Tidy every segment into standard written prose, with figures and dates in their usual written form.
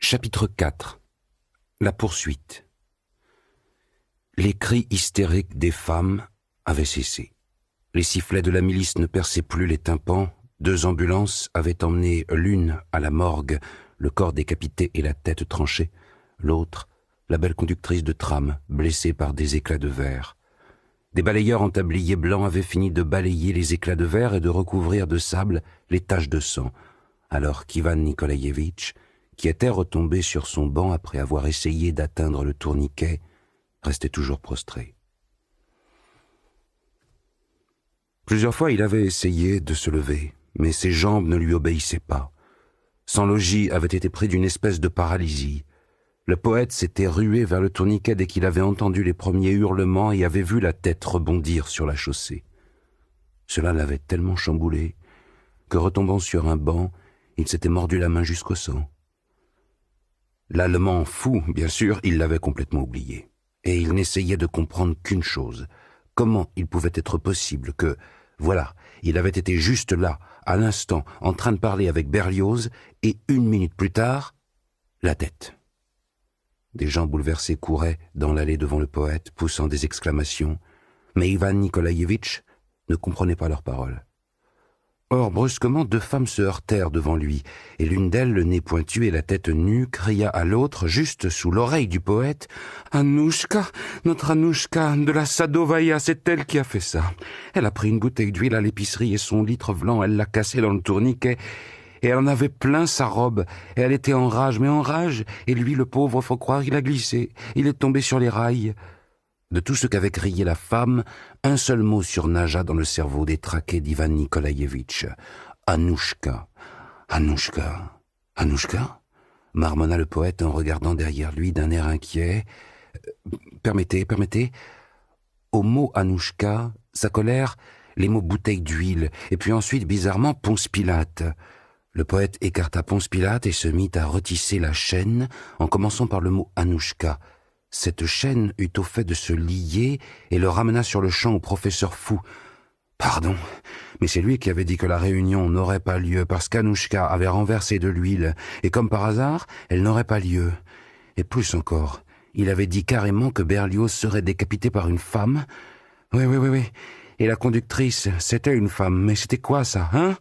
Chapitre 4. La poursuite. Les cris hystériques des femmes avaient cessé. Les sifflets de la milice ne perçaient plus les tympans. 2 ambulances avaient emmené l'une à la morgue, le corps décapité et la tête tranchée, l'autre, la belle conductrice de tram, blessée par des éclats de verre. Des balayeurs en tablier blanc avaient fini de balayer les éclats de verre et de recouvrir de sable les taches de sang, alors qu'Ivan Nikolaïevitch, qui était retombé sur son banc après avoir essayé d'atteindre le tourniquet, restait toujours prostré. Plusieurs fois, il avait essayé de se lever, mais ses jambes ne lui obéissaient pas. Son logis avait été pris d'une espèce de paralysie. Le poète s'était rué vers le tourniquet dès qu'il avait entendu les premiers hurlements et avait vu la tête rebondir sur la chaussée. Cela l'avait tellement chamboulé que, retombant sur un banc, il s'était mordu la main jusqu'au sang. L'Allemand fou, bien sûr, il l'avait complètement oublié. Et il n'essayait de comprendre qu'une chose. Comment il pouvait être possible que, voilà, il avait été juste là, à l'instant, en train de parler avec Berlioz, et 1 minute plus tard, la tête. Des gens bouleversés couraient dans l'allée devant le poète, poussant des exclamations, mais Ivan Nikolaïevitch ne comprenait pas leurs paroles. Or, brusquement, 2 femmes se heurtèrent devant lui, et l'une d'elles, le nez pointu et la tête nue, cria à l'autre, juste sous l'oreille du poète, « Anouchka, notre Anouchka de la Sadovaya, c'est elle qui a fait ça. Elle a pris une bouteille d'huile à l'épicerie et son litre blanc, elle l'a cassé dans le tourniquet, et elle en avait plein sa robe, et elle était en rage, mais en rage, et lui, le pauvre, faut croire, il a glissé, il est tombé sur les rails. » De tout ce qu'avait crié la femme, un seul mot surnagea dans le cerveau détraqué d'Ivan Nikolaïevitch. « Anouchka, Anouchka, Anouchka » marmonna le poète en regardant derrière lui d'un air inquiet. « Permettez. » Au mot Anouchka s'accolèrent les mots bouteille d'huile, et puis ensuite, bizarrement, Ponce Pilate. Le poète écarta Ponce Pilate et se mit à retisser la chaîne, en commençant par le mot Anouchka. Cette chaîne eut au fait de se lier et le ramena sur le champ au professeur fou. « Pardon, mais c'est lui qui avait dit que la réunion n'aurait pas lieu parce qu'Anouchka avait renversé de l'huile et comme par hasard, elle n'aurait pas lieu. Et plus encore, il avait dit carrément que Berlioz serait décapité par une femme. Oui. Et la conductrice, c'était une femme, mais c'était quoi ça, hein ?»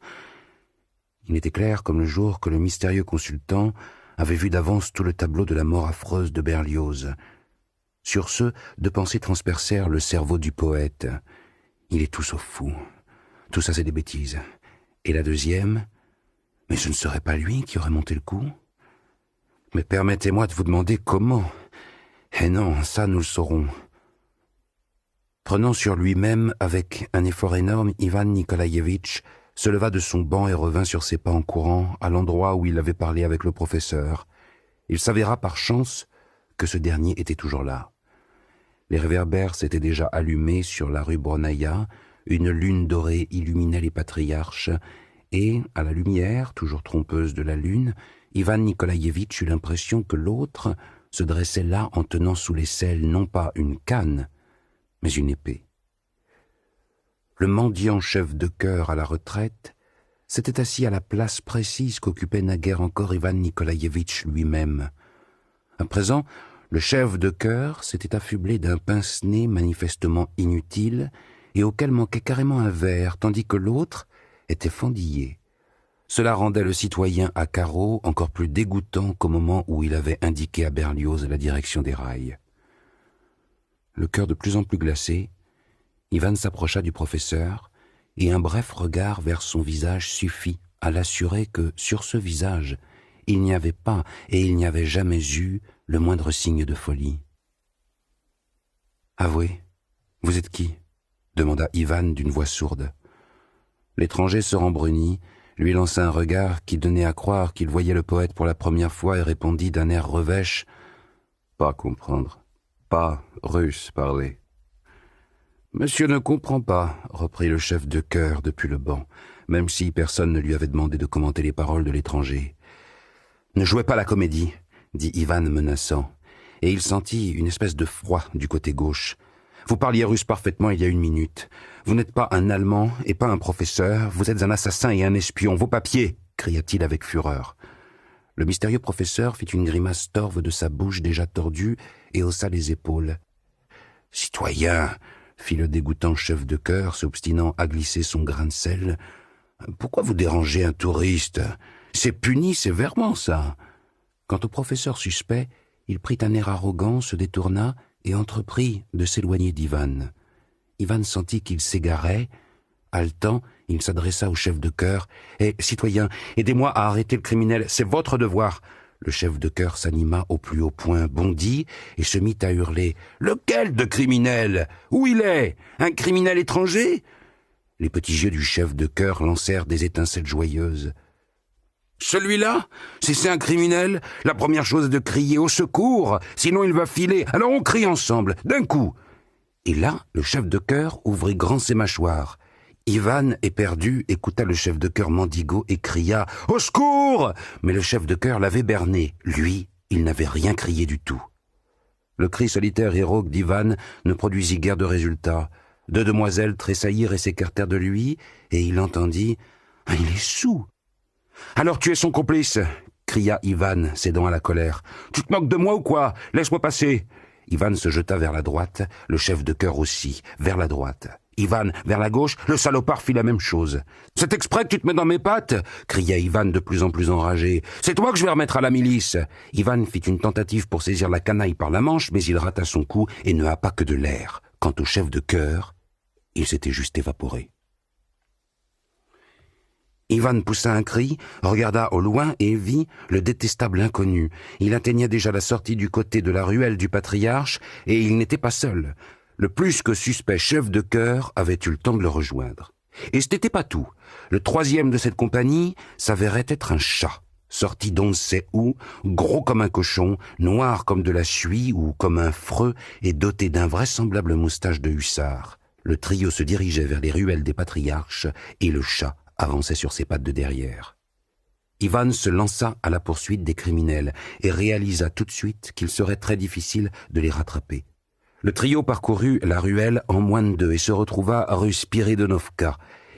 Il était clair comme le jour que le mystérieux consultant avait vu d'avance tout le tableau de la mort affreuse de Berlioz. Sur ce, 2 pensées transpercèrent le cerveau du poète. Il est tout sauf fou. Tout ça, c'est des bêtises. Et la deuxième, mais ce ne serait pas lui qui aurait monté le coup? Mais permettez-moi de vous demander comment. Eh non, ça nous le saurons. Prenant sur lui-même avec un effort énorme, Ivan Nikolaïevitch se leva de son banc et revint sur ses pas en courant à l'endroit où il avait parlé avec le professeur. Il s'avéra par chance que ce dernier était toujours là. Les réverbères s'étaient déjà allumés sur la rue Bronaïa, une lune dorée illuminait les patriarches, et, à la lumière, toujours trompeuse de la lune, Ivan Nikolaïevitch eut l'impression que l'autre se dressait là en tenant sous l'aisselle non pas une canne, mais une épée. Le mendiant chef de chœur à la retraite s'était assis à la place précise qu'occupait naguère encore Ivan Nikolaïevitch lui-même. À présent, le chef de chœur s'était affublé d'un pince-nez manifestement inutile et auquel manquait carrément un verre, tandis que l'autre était fendillé. Cela rendait le citoyen à carreaux encore plus dégoûtant qu'au moment où il avait indiqué à Berlioz la direction des rails. Le cœur de plus en plus glacé, Ivan s'approcha du professeur et un bref regard vers son visage suffit à l'assurer que sur ce visage, il n'y avait pas et il n'y avait jamais eu le moindre signe de folie. « Avouez, vous êtes qui ?» demanda Ivan d'une voix sourde. L'étranger se rembrunit, lui lança un regard qui donnait à croire qu'il voyait le poète pour la première fois et répondit d'un air revêche « Pas comprendre, pas russe parler. » « Monsieur ne comprend pas, » reprit le chef de chœur depuis le banc, même si personne ne lui avait demandé de commenter les paroles de l'étranger. « Ne jouez pas la comédie, » dit Ivan menaçant, et il sentit une espèce de froid du côté gauche. « Vous parliez russe parfaitement il y a 1 minute. Vous n'êtes pas un Allemand et pas un professeur, vous êtes un assassin et un espion. Vos papiers !» cria-t-il avec fureur. Le mystérieux professeur fit une grimace torve de sa bouche déjà tordue et haussa les épaules. « Citoyen, fit le dégoûtant chef de chœur, s'obstinant à glisser son grain de sel, pourquoi vous dérangez un touriste? C'est puni sévèrement, ça. » Quant au professeur suspect, il prit un air arrogant, se détourna et entreprit de s'éloigner d'Ivan. Ivan sentit qu'il s'égarait. Haletant, il s'adressa au chef de chœur. « Eh, citoyen, aidez-moi à arrêter le criminel, c'est votre devoir !» Le chef de chœur s'anima au plus haut point, bondit et se mit à hurler. « Lequel de criminel? Où il est? Un criminel étranger ?» Les petits yeux du chef de chœur lancèrent des étincelles joyeuses. « Celui-là? Si c'est un criminel, la première chose est de crier au secours, sinon il va filer. Alors on crie ensemble, d'un coup. » Et là, le chef de chœur ouvrit grand ses mâchoires. Ivan, éperdu, écouta le chef de chœur mendigo et cria « Au secours !» Mais le chef de chœur l'avait berné. Lui, il n'avait rien crié du tout. Le cri solitaire et rauque d'Ivan ne produisit guère de résultat. Deux demoiselles tressaillirent et s'écartèrent de lui, et il entendit « Il est saoul !»« Alors tu es son complice !» cria Ivan, cédant à la colère. « Tu te moques de moi ou quoi? Laisse-moi passer !» Ivan se jeta vers la droite, le chef de chœur aussi, vers la droite. Ivan, vers la gauche, le salopard fit la même chose. « C'est exprès que tu te mets dans mes pattes !» cria Ivan de plus en plus enragé. « C'est toi que je vais remettre à la milice !» Ivan fit une tentative pour saisir la canaille par la manche, mais il rata son coup et ne happa que de l'air. Quant au chef de chœur, il s'était juste évaporé. Ivan poussa un cri, regarda au loin et vit le détestable inconnu. Il atteignait déjà la sortie du côté de la ruelle du patriarche et il n'était pas seul. Le plus que suspect chef de chœur avait eu le temps de le rejoindre. Et ce n'était pas tout. Le troisième de cette compagnie s'avérait être un chat, sorti d'on ne sait où, gros comme un cochon, noir comme de la suie ou comme un freux et doté d'un vraisemblable moustache de hussard. Le trio se dirigeait vers les ruelles des patriarches et le chat avançait sur ses pattes de derrière. Ivan se lança à la poursuite des criminels et réalisa tout de suite qu'il serait très difficile de les rattraper. Le trio parcourut la ruelle en moins de 2 et se retrouva rue Spiridonovka.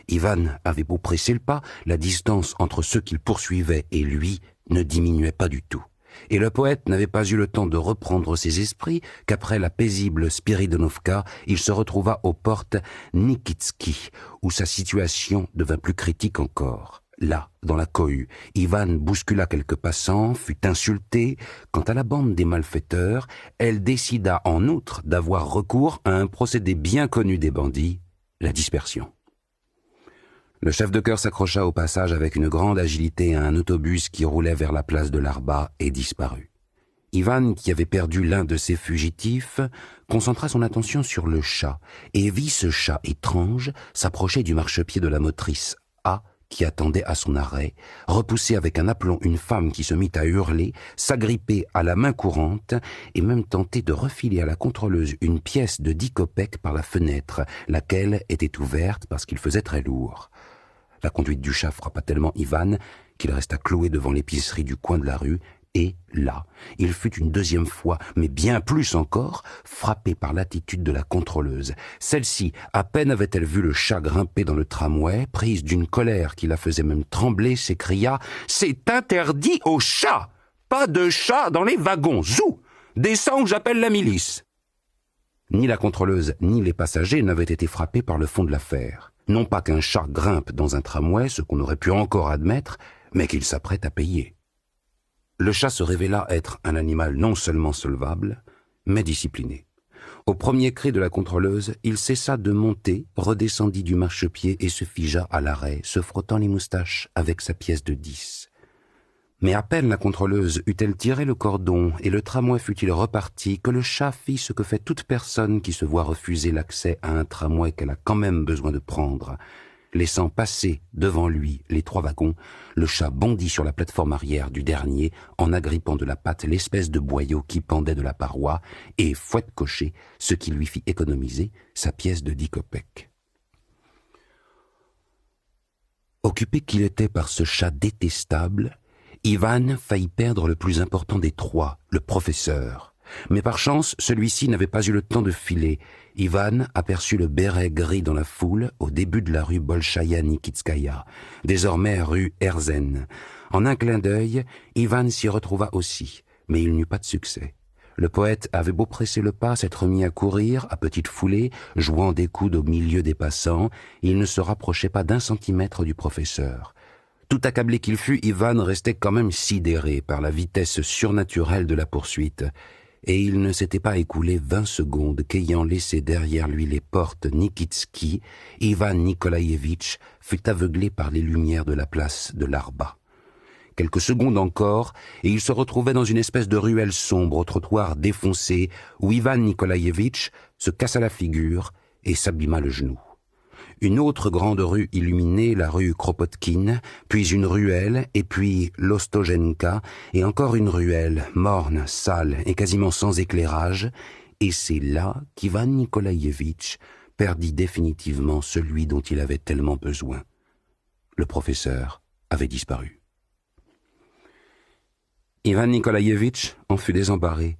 Ivan avait beau presser le pas, la distance entre ceux qu'il poursuivait et lui ne diminuait pas du tout. Et le poète n'avait pas eu le temps de reprendre ses esprits qu'après la paisible Spiridonovka, il se retrouva aux portes Nikitsky, où sa situation devint plus critique encore. Là, dans la cohue, Ivan bouscula quelques passants, fut insulté. Quant à la bande des malfaiteurs, elle décida en outre d'avoir recours à un procédé bien connu des bandits, la dispersion. Le chef de chœur s'accrocha au passage avec une grande agilité à un autobus qui roulait vers la place de l'Arba et disparut. Ivan, qui avait perdu l'un de ses fugitifs, concentra son attention sur le chat et vit ce chat étrange s'approcher du marchepied de la motrice A qui attendait à son arrêt, repousser avec un aplomb une femme qui se mit à hurler, s'agripper à la main courante et même tenter de refiler à la contrôleuse une pièce de 10 kopecks par la fenêtre, laquelle était ouverte parce qu'il faisait très lourd. La conduite du chat frappa tellement Ivan qu'il resta cloué devant l'épicerie du coin de la rue et, là, il fut une deuxième fois, mais bien plus encore, frappé par l'attitude de la contrôleuse. Celle-ci, à peine avait-elle vu le chat grimper dans le tramway, prise d'une colère qui la faisait même trembler, s'écria « C'est interdit aux chats! Pas de chat dans les wagons! Zou! Descends ou j'appelle la milice !» Ni la contrôleuse ni les passagers n'avaient été frappés par le fond de l'affaire. Non pas qu'un chat grimpe dans un tramway, ce qu'on aurait pu encore admettre, mais qu'il s'apprête à payer. Le chat se révéla être un animal non seulement solvable, mais discipliné. Au premier cri de la contrôleuse, il cessa de monter, redescendit du marchepied et se figea à l'arrêt, se frottant les moustaches avec sa pièce de 10. Mais à peine la contrôleuse eut-elle tiré le cordon et le tramway fut-il reparti que le chat fit ce que fait toute personne qui se voit refuser l'accès à un tramway qu'elle a quand même besoin de prendre. Laissant passer devant lui les 3 wagons, le chat bondit sur la plateforme arrière du dernier en agrippant de la patte l'espèce de boyau qui pendait de la paroi et fouette cocher, ce qui lui fit économiser sa pièce de 10 kopecks. Occupé qu'il était par ce chat détestable, Ivan faillit perdre le plus important des 3, le professeur. Mais par chance, celui-ci n'avait pas eu le temps de filer. Ivan aperçut le béret gris dans la foule au début de la rue Bolchaïa Nikitskaya, désormais rue Herzen. En un clin d'œil, Ivan s'y retrouva aussi, mais il n'eut pas de succès. Le poète avait beau presser le pas, s'être mis à courir, à petite foulée, jouant des coudes au milieu des passants, il ne se rapprochait pas d'1 centimètre du professeur. Tout accablé qu'il fût, Ivan restait quand même sidéré par la vitesse surnaturelle de la poursuite. Et il ne s'était pas écoulé 20 secondes qu'ayant laissé derrière lui les portes Nikitsky, Ivan Nikolaïevitch fut aveuglé par les lumières de la place de l'Arba. Quelques secondes encore, et il se retrouvait dans une espèce de ruelle sombre au trottoir défoncé, où Ivan Nikolaïevitch se cassa la figure et s'abîma le genou. Une autre grande rue illuminée, la rue Kropotkin, puis une ruelle, et puis l'Ostojenka, et encore une ruelle, morne, sale et quasiment sans éclairage, et c'est là qu'Ivan Nikolaïevitch perdit définitivement celui dont il avait tellement besoin. Le professeur avait disparu. Ivan Nikolaïevitch en fut désemparé,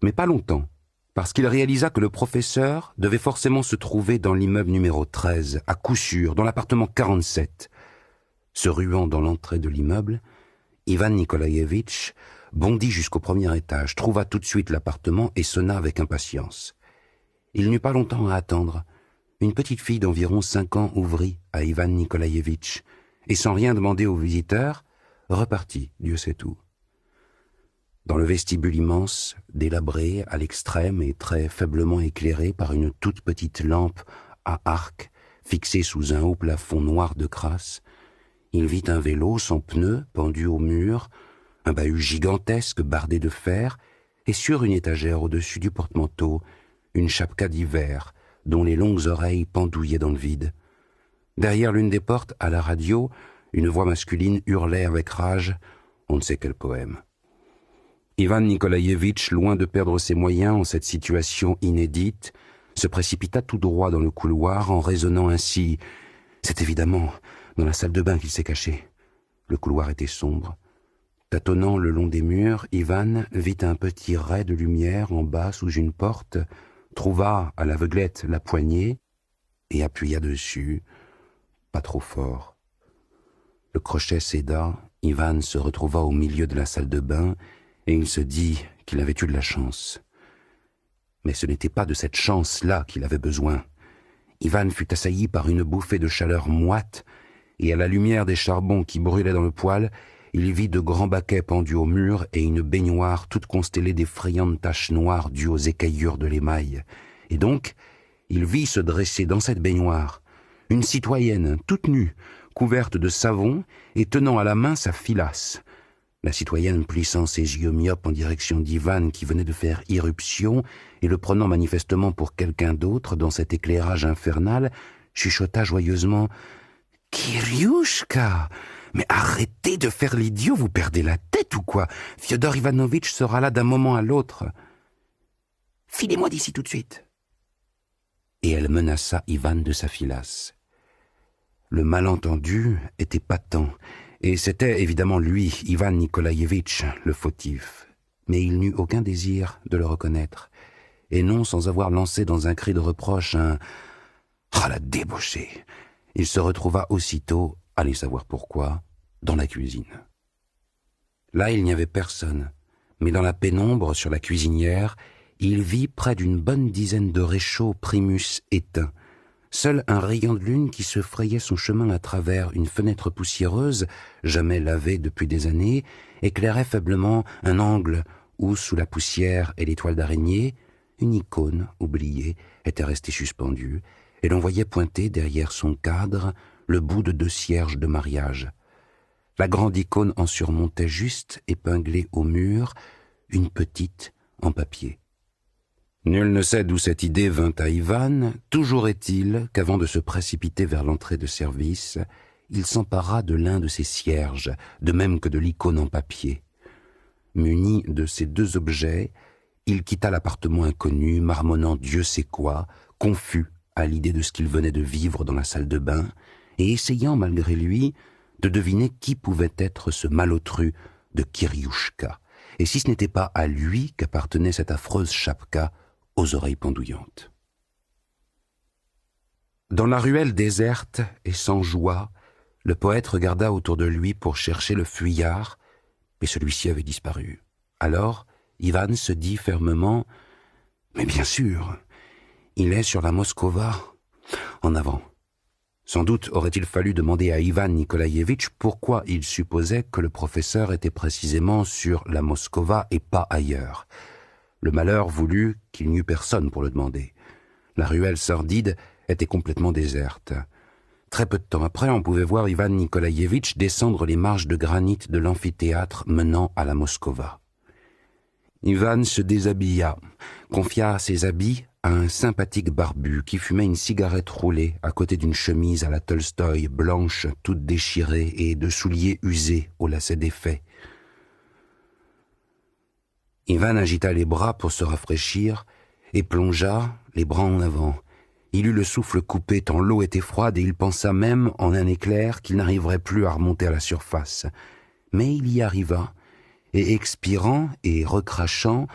mais pas longtemps, parce qu'il réalisa que le professeur devait forcément se trouver dans l'immeuble numéro 13, à coup sûr, dans l'appartement 47. Se ruant dans l'entrée de l'immeuble, Ivan Nikolaïevitch bondit jusqu'au premier étage, trouva tout de suite l'appartement et sonna avec impatience. Il n'eut pas longtemps à attendre. Une petite fille d'environ 5 ans ouvrit à Ivan Nikolaïevitch, et sans rien demander aux visiteurs, repartit, Dieu sait où. Dans le vestibule immense, délabré à l'extrême et très faiblement éclairé par une toute petite lampe à arc fixée sous un haut plafond noir de crasse, il vit un vélo sans pneus pendu au mur, un bahut gigantesque bardé de fer, et sur une étagère au-dessus du porte-manteau, une chapka d'hiver dont les longues oreilles pendouillaient dans le vide. Derrière l'une des portes, à la radio, une voix masculine hurlait avec rage on ne sait quel poème. Ivan Nikolaïevitch, loin de perdre ses moyens en cette situation inédite, se précipita tout droit dans le couloir en raisonnant ainsi. C'est évidemment dans la salle de bain qu'il s'est caché. Le couloir était sombre. Tâtonnant le long des murs, Ivan vit un petit ray de lumière en bas sous une porte, trouva à l'aveuglette la poignée et appuya dessus, pas trop fort. Le crochet céda, Ivan se retrouva au milieu de la salle de bain et il se dit qu'il avait eu de la chance. Mais ce n'était pas de cette chance-là qu'il avait besoin. Ivan fut assailli par une bouffée de chaleur moite, et à la lumière des charbons qui brûlaient dans le poêle, il vit de grands baquets pendus au mur et une baignoire toute constellée d'effrayantes taches noires dues aux écaillures de l'émail. Et donc, il vit se dresser dans cette baignoire une citoyenne toute nue, couverte de savon et tenant à la main sa filasse. La citoyenne plissant ses yeux myopes en direction d'Ivan qui venait de faire irruption et le prenant manifestement pour quelqu'un d'autre dans cet éclairage infernal, chuchota joyeusement « Kiriouchka, mais arrêtez de faire l'idiot, vous perdez la tête ou quoi? Fiodor Ivanovitch sera là d'un moment à l'autre. Filez-moi d'ici tout de suite. » Et elle menaça Ivan de sa filasse. Le malentendu était patent. Et c'était évidemment lui, Ivan Nikolaïevitch, le fautif. Mais il n'eut aucun désir de le reconnaître, et non sans avoir lancé dans un cri de reproche un « Ah, la débauchée !» Il se retrouva aussitôt, allez savoir pourquoi, dans la cuisine. Là, il n'y avait personne, mais dans la pénombre, sur la cuisinière, il vit près d'une bonne dizaine de réchauds primus éteints. Seul un rayon de lune qui se frayait son chemin à travers une fenêtre poussiéreuse, jamais lavée depuis des années, éclairait faiblement un angle où, sous la poussière et l'étoile d'araignée, une icône oubliée était restée suspendue, et l'on voyait pointer derrière son cadre le bout de 2 cierges de mariage. La grande icône en surmontait juste, épinglée au mur, une petite en papier. Nul ne sait d'où cette idée vint à Ivan, toujours est-il qu'avant de se précipiter vers l'entrée de service, il s'empara de l'un de ces cierges, de même que de l'icône en papier. Muni de ces 2 objets, il quitta l'appartement inconnu, marmonnant Dieu sait quoi, confus à l'idée de ce qu'il venait de vivre dans la salle de bain, et essayant malgré lui de deviner qui pouvait être ce malotru de Kiriouchka, et si ce n'était pas à lui qu'appartenait cette affreuse chapka aux oreilles pendouillantes. Dans la ruelle déserte et sans joie, le poète regarda autour de lui pour chercher le fuyard, mais celui-ci avait disparu. Alors, Ivan se dit fermement « Mais bien sûr, il est sur la Moskova. En avant. » Sans doute aurait-il fallu demander à Ivan Nikolaïevitch pourquoi il supposait que le professeur était précisément sur la Moskova et pas ailleurs. Le malheur voulut qu'il n'y eût personne pour le demander. La ruelle sordide était complètement déserte. Très peu de temps après, on pouvait voir Ivan Nikolaïevitch descendre les marches de granit de l'amphithéâtre menant à la Moskova. Ivan se déshabilla, confia ses habits à un sympathique barbu qui fumait une cigarette roulée à côté d'une chemise à la Tolstoï blanche toute déchirée et de souliers usés aux lacets défaits. Ivan agita les bras pour se rafraîchir et plongea les bras en avant. Il eut le souffle coupé tant l'eau était froide et il pensa même en un éclair qu'il n'arriverait plus à remonter à la surface. Mais il y arriva, et expirant et recrachant,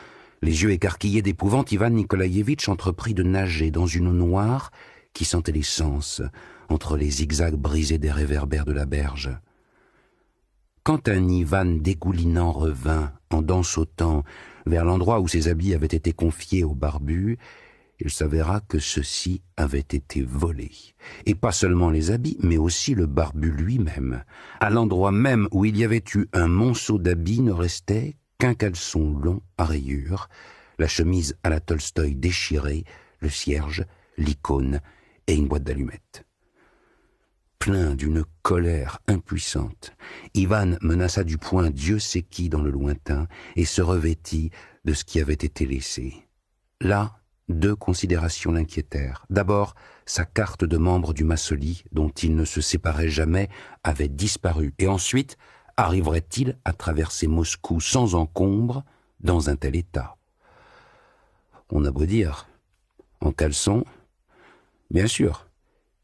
les yeux écarquillés d'épouvante, Ivan Nikolaïevitch entreprit de nager dans une eau noire qui sentait l'essence entre les zigzags brisés des réverbères de la berge. Quand un Ivan dégoulinant revint, en dansautant, vers l'endroit où ses habits avaient été confiés au barbu, il s'avéra que ceux-ci avaient été volés. Et pas seulement les habits, mais aussi le barbu lui-même. À l'endroit même où il y avait eu un monceau d'habits ne restait qu'un caleçon long à rayures, la chemise à la Tolstoï déchirée, le cierge, l'icône et une boîte d'allumettes. Plein d'une colère impuissante, Ivan menaça du poing Dieu sait qui dans le lointain et se revêtit de ce qui avait été laissé. Là, deux considérations l'inquiétèrent. D'abord, sa carte de membre du Massoli, dont il ne se séparait jamais, avait disparu. Et ensuite, arriverait-il à traverser Moscou sans encombre dans un tel état? On a beau dire, en caleçon, bien sûr,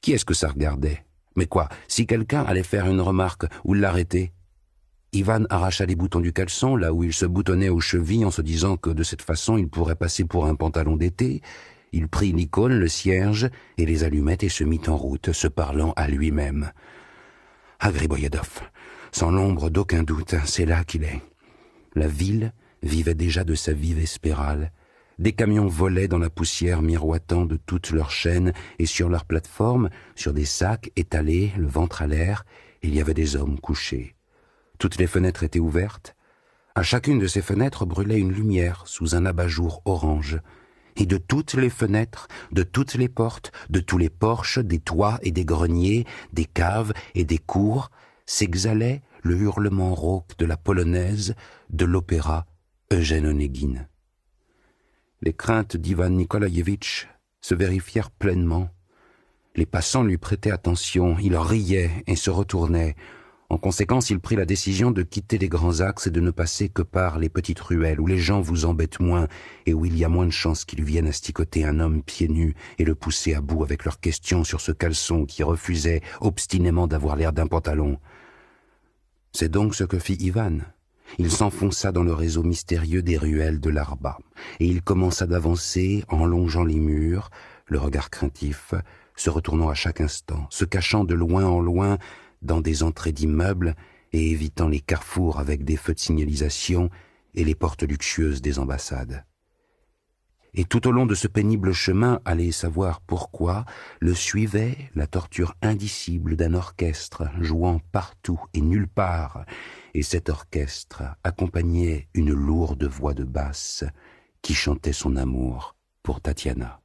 qui est-ce que ça regardait? Mais quoi, si quelqu'un allait faire une remarque ou l'arrêter? Ivan arracha les boutons du caleçon, là où il se boutonnait aux chevilles en se disant que de cette façon il pourrait passer pour un pantalon d'été. Il prit l'icône, le cierge et les allumettes et se mit en route, se parlant à lui-même. « Ah, Griboyedov, sans l'ombre d'aucun doute, c'est là qu'il est. » La ville vivait déjà de sa vive spirale. Des camions volaient dans la poussière miroitant de toutes leurs chaînes et sur leurs plateformes, sur des sacs étalés, le ventre à l'air, il y avait des hommes couchés. Toutes les fenêtres étaient ouvertes. À chacune de ces fenêtres brûlait une lumière sous un abat-jour orange. Et de toutes les fenêtres, de toutes les portes, de tous les porches, des toits et des greniers, des caves et des cours, s'exhalait le hurlement rauque de la polonaise, de l'opéra Eugène Onégine. Les craintes d'Ivan Nikolaïevitch se vérifièrent pleinement. Les passants lui prêtaient attention, il riait et se retournait. En conséquence, il prit la décision de quitter les grands axes et de ne passer que par les petites ruelles où les gens vous embêtent moins et où il y a moins de chances qu'ils viennent asticoter un homme pieds nus et le pousser à bout avec leurs questions sur ce caleçon qui refusait obstinément d'avoir l'air d'un pantalon. C'est donc ce que fit Ivan. Il s'enfonça dans le réseau mystérieux des ruelles de l'Arba et il commença d'avancer en longeant les murs, le regard craintif, se retournant à chaque instant, se cachant de loin en loin dans des entrées d'immeubles et évitant les carrefours avec des feux de signalisation et les portes luxueuses des ambassades. Et tout au long de ce pénible chemin, allez savoir pourquoi, le suivait la torture indicible d'un orchestre jouant partout et nulle part, et cet orchestre accompagnait une lourde voix de basse qui chantait son amour pour Tatiana.